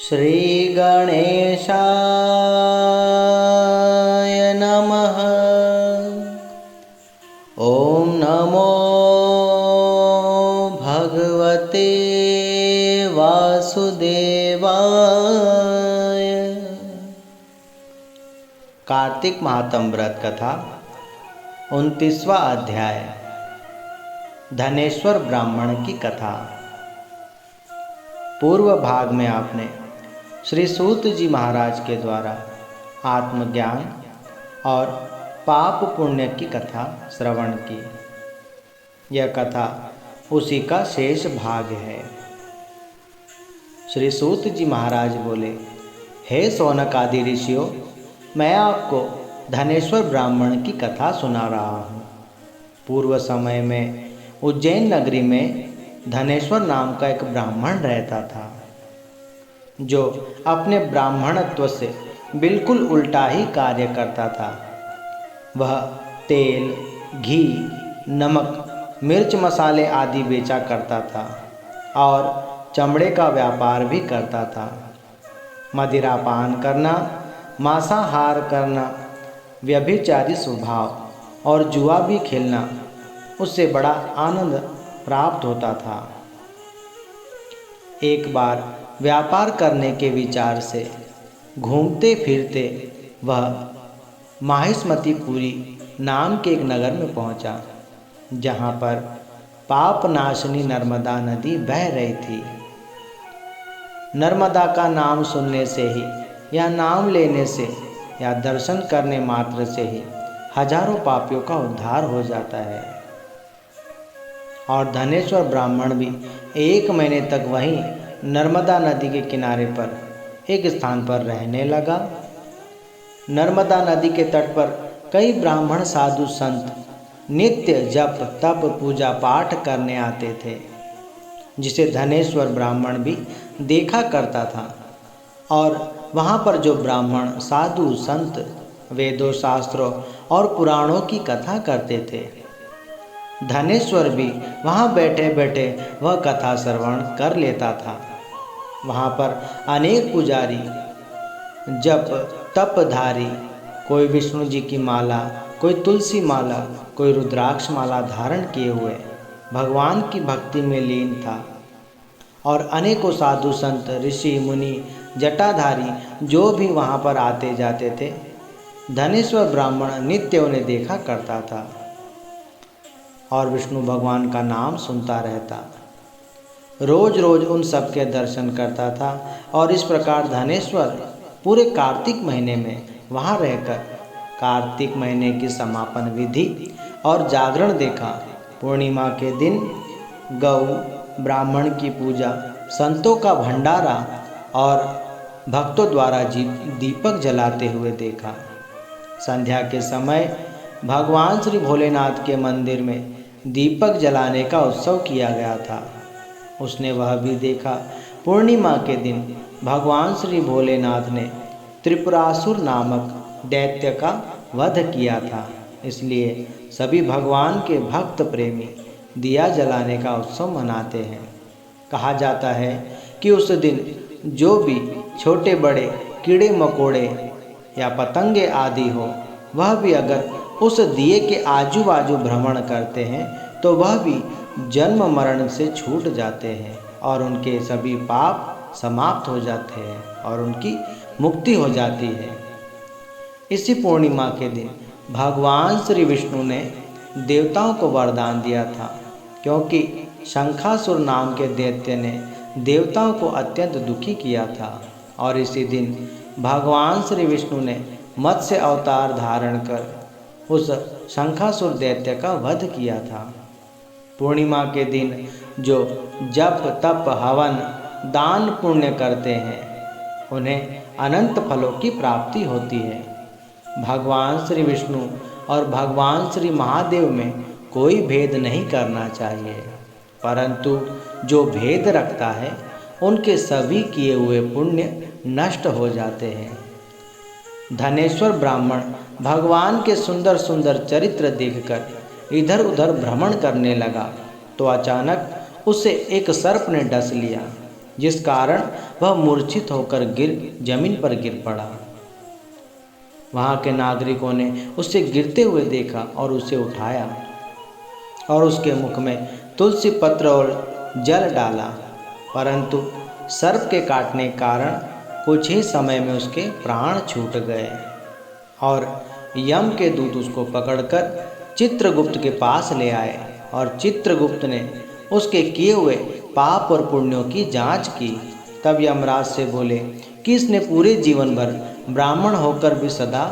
श्री गणेशाय नमः। ओम नमो भगवते वासुदेवाय। कार्तिक महात्म व्रत कथा 29वां अध्याय। धनेश्वर ब्राह्मण की कथा। पूर्व भाग में आपने श्री सूत जी महाराज के द्वारा आत्मज्ञान और पाप पुण्य की कथा श्रवण की। यह कथा उसी का शेष भाग है। श्री सूत जी महाराज बोले, हे सौनक आदि ऋषियों, मैं आपको धनेश्वर ब्राह्मण की कथा सुना रहा हूँ। पूर्व समय में उज्जैन नगरी में धनेश्वर नाम का एक ब्राह्मण रहता था, जो अपने ब्राह्मणत्व से बिल्कुल उल्टा ही कार्य करता था। वह तेल, घी, नमक, मिर्च मसाले आदि बेचा करता था और चमड़े का व्यापार भी करता था। मदिरा पान करना, मांसाहार करना, व्यभिचारी स्वभाव और जुआ भी खेलना उससे बड़ा आनंद प्राप्त होता था। एक बार व्यापार करने के विचार से घूमते फिरते वह माहिष्मतीपुरी नाम के एक नगर में पहुंचा, जहां पर पाप नाशनी नर्मदा नदी बह रही थी। नर्मदा का नाम सुनने से ही या नाम लेने से या दर्शन करने मात्र से ही हजारों पापियों का उद्धार हो जाता है। और धनेश्वर ब्राह्मण भी 1 महीने तक वहीं नर्मदा नदी के किनारे पर एक स्थान पर रहने लगा। नर्मदा नदी के तट पर कई ब्राह्मण साधु संत नित्य जप तप पूजा पाठ करने आते थे, जिसे धनेश्वर ब्राह्मण भी देखा करता था। और वहाँ पर जो ब्राह्मण साधु संत वेदों शास्त्रों और पुराणों की कथा करते थे, धनेश्वर भी वहाँ बैठे बैठे वह कथा श्रवण कर लेता था। वहाँ पर अनेक पुजारी जप तपधारी, कोई विष्णु जी की माला, कोई तुलसी माला, कोई रुद्राक्ष माला धारण किए हुए भगवान की भक्ति में लीन था। और अनेकों साधु संत ऋषि मुनि जटाधारी जो भी वहाँ पर आते जाते थे, धनेश्वर ब्राह्मण नित्य उन्हें देखा करता था और विष्णु भगवान का नाम सुनता रहता। रोज रोज उन सब के दर्शन करता था। और इस प्रकार धनेश्वर पूरे कार्तिक महीने में वहाँ रहकर कार्तिक महीने की समापन विधि और जागरण देखा। पूर्णिमा के दिन गौ ब्राह्मण की पूजा, संतों का भंडारा और भक्तों द्वारा दीपक जलाते हुए देखा। संध्या के समय भगवान श्री भोलेनाथ के मंदिर में दीपक जलाने का उत्सव किया गया था। उसने वह भी देखा। पूर्णिमा के दिन भगवान श्री भोलेनाथ ने त्रिपुरासुर नामक दैत्य का वध किया था। इसलिए सभी भगवान के भक्त प्रेमी दिया जलाने का उत्सव मनाते हैं। कहा जाता है कि उस दिन जो भी छोटे बड़े कीड़े मकोड़े या पतंगे आदि हो, वह भी अगर उस दिए के आजू बाजू भ्रमण करते हैं तो वह भी जन्म मरण से छूट जाते हैं और उनके सभी पाप समाप्त हो जाते हैं और उनकी मुक्ति हो जाती है। इसी पूर्णिमा के दिन भगवान श्री विष्णु ने देवताओं को वरदान दिया था, क्योंकि शंखासुर नाम के दैत्य ने देवताओं को अत्यंत दुखी किया था। और इसी दिन भगवान श्री विष्णु ने मत्स्य अवतार धारण कर उस शंखासुर दैत्य का वध किया था। पूर्णिमा के दिन जो जप तप हवन दान पुण्य करते हैं, उन्हें अनंत फलों की प्राप्ति होती है। भगवान श्री विष्णु और भगवान श्री महादेव में कोई भेद नहीं करना चाहिए, परंतु जो भेद रखता है उनके सभी किए हुए पुण्य नष्ट हो जाते हैं। धनेश्वर ब्राह्मण भगवान के सुंदर सुंदर चरित्र देखकर इधर उधर भ्रमण करने लगा तो अचानक उसे एक सर्प ने डस लिया। जिस कारण वह मूर्छित होकर जमीन पर गिर पड़ा। वहाँ के नागरिकों ने उसे गिरते हुए देखा और उसे उठाया और उसके मुख में तुलसी पत्र और जल डाला, परंतु सर्प के काटने के कारण कुछ ही समय में उसके प्राण छूट गए और यम के दूत उसको पकड़कर चित्रगुप्त के पास ले आए और चित्रगुप्त ने उसके किए हुए पाप और पुण्यों की जांच की। तब यमराज से बोले कि इसने पूरे जीवन भर ब्राह्मण होकर भी सदा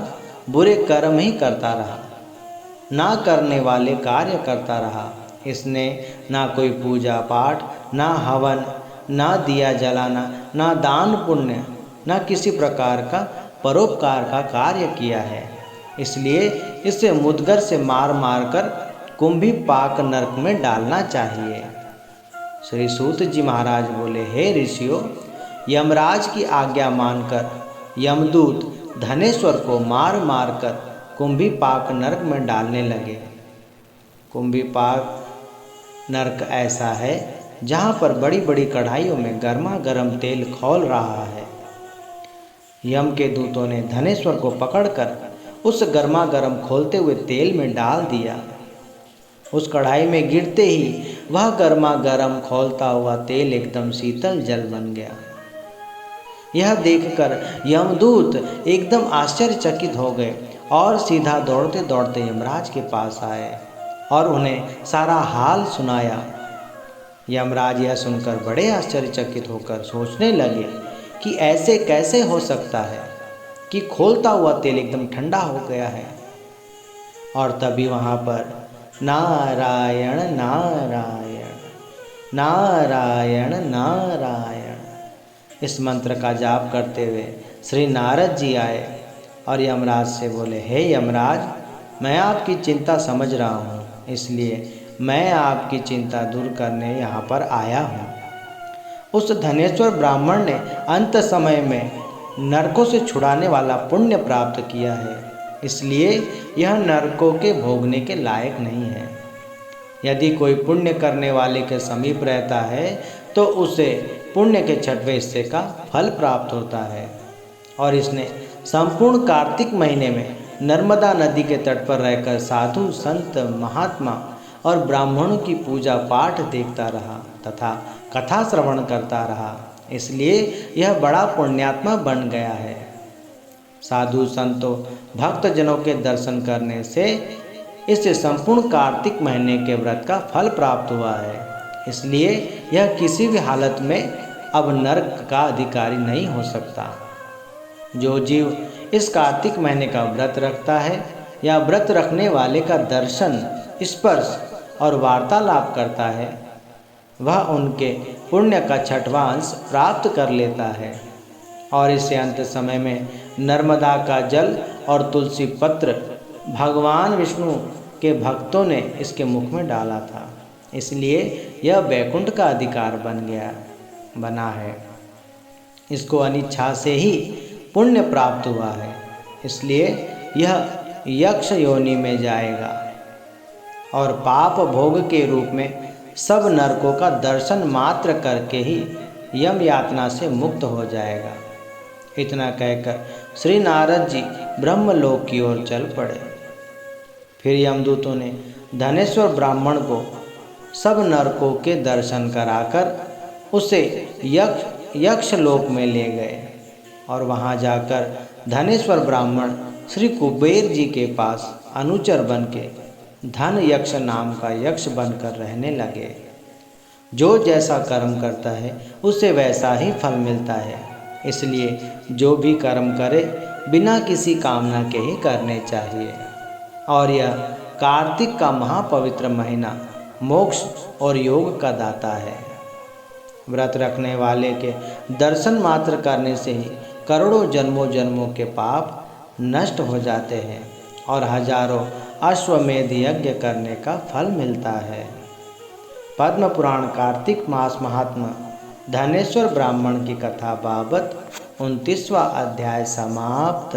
बुरे कर्म ही करता रहा, ना करने वाले कार्य करता रहा। इसने ना कोई पूजा पाठ, ना हवन, ना दिया जलाना, ना दान पुण्य, ना किसी प्रकार का परोपकार का कार्य किया है। इसलिए इसे मुदगर से मार मार कर कुंभी पाक नरक में डालना चाहिए। श्री सूत जी महाराज बोले, हे ऋषियों, यमराज की आज्ञा मानकर यमदूत धनेश्वर को मार मार कर कुंभी पाक नरक में डालने लगे। कुंभी पाक नरक ऐसा है जहाँ पर बड़ी बड़ी कढ़ाइयों में गर्मा गर्म तेल खौल रहा है। यम के दूतों ने धनेश्वर को पकड़कर उस गर्मा गर्म खोलते हुए तेल में डाल दिया। उस कढ़ाई में गिरते ही वह गर्मा गर्म खौलता हुआ तेल एकदम शीतल जल बन गया। यह देखकर यमदूत एकदम आश्चर्यचकित हो गए और सीधा दौड़ते दौड़ते यमराज के पास आए और उन्हें सारा हाल सुनाया। यमराज यह सुनकर बड़े आश्चर्यचकित होकर सोचने लगे कि ऐसे कैसे हो सकता है कि खोलता हुआ तेल एकदम ठंडा हो गया है। और तभी वहाँ पर नारायण नारायण नारायण नारायण इस मंत्र का जाप करते हुए श्री नारद जी आए और यमराज से बोले, हे यमराज, मैं आपकी चिंता समझ रहा हूँ, इसलिए मैं आपकी चिंता दूर करने यहाँ पर आया हूँ। उस धनेश्वर ब्राह्मण ने अंत समय में नरकों से छुड़ाने वाला पुण्य प्राप्त किया है, इसलिए यह नरकों के भोगने के लायक नहीं है। यदि कोई पुण्य करने वाले के समीप रहता है तो उसे पुण्य के 6वें हिस्से का फल प्राप्त होता है। और इसने संपूर्ण कार्तिक महीने में नर्मदा नदी के तट पर रहकर साधु संत महात्मा और ब्राह्मणों की पूजा पाठ देखता रहा तथा कथा श्रवण करता रहा, इसलिए यह बड़ा पुण्यात्मा बन गया है। साधु संतों भक्तजनों के दर्शन करने से इसे संपूर्ण कार्तिक महीने के व्रत का फल प्राप्त हुआ है, इसलिए यह किसी भी हालत में अब नरक का अधिकारी नहीं हो सकता। जो जीव इस कार्तिक महीने का व्रत रखता है या व्रत रखने वाले का दर्शन, स्पर्श और वार्तालाप करता है, वह उनके पुण्य का 6वां अंश प्राप्त कर लेता है। और इसे अंत समय में नर्मदा का जल और तुलसी पत्र भगवान विष्णु के भक्तों ने इसके मुख में डाला था, इसलिए यह वैकुंठ का अधिकार बना है। इसको अनिच्छा से ही पुण्य प्राप्त हुआ है, इसलिए यह यक्ष योनि में जाएगा और पाप भोग के रूप में सब नरकों का दर्शन मात्र करके ही यम यातना से मुक्त हो जाएगा। इतना कहकर श्री नारद जी ब्रह्मलोक की ओर चल पड़े। फिर यमदूतों ने धनेश्वर ब्राह्मण को सब नरकों के दर्शन कराकर उसे यक्ष लोक में ले गए और वहां जाकर धनेश्वर ब्राह्मण श्री कुबेर जी के पास अनुचर बन के धन यक्ष नाम का यक्ष बनकर रहने लगे। जो जैसा कर्म करता है उसे वैसा ही फल मिलता है, इसलिए जो भी कर्म करे बिना किसी कामना के ही करने चाहिए। और यह कार्तिक का महापवित्र महीना मोक्ष और योग का दाता है। व्रत रखने वाले के दर्शन मात्र करने से ही करोड़ों जन्मों के पाप नष्ट हो जाते हैं और हजारों अश्वमेध यज्ञ करने का फल मिलता है। पद्म पुराण कार्तिक मास महात्मा धनेश्वर ब्राह्मण की कथा बाबत 29वां अध्याय समाप्त।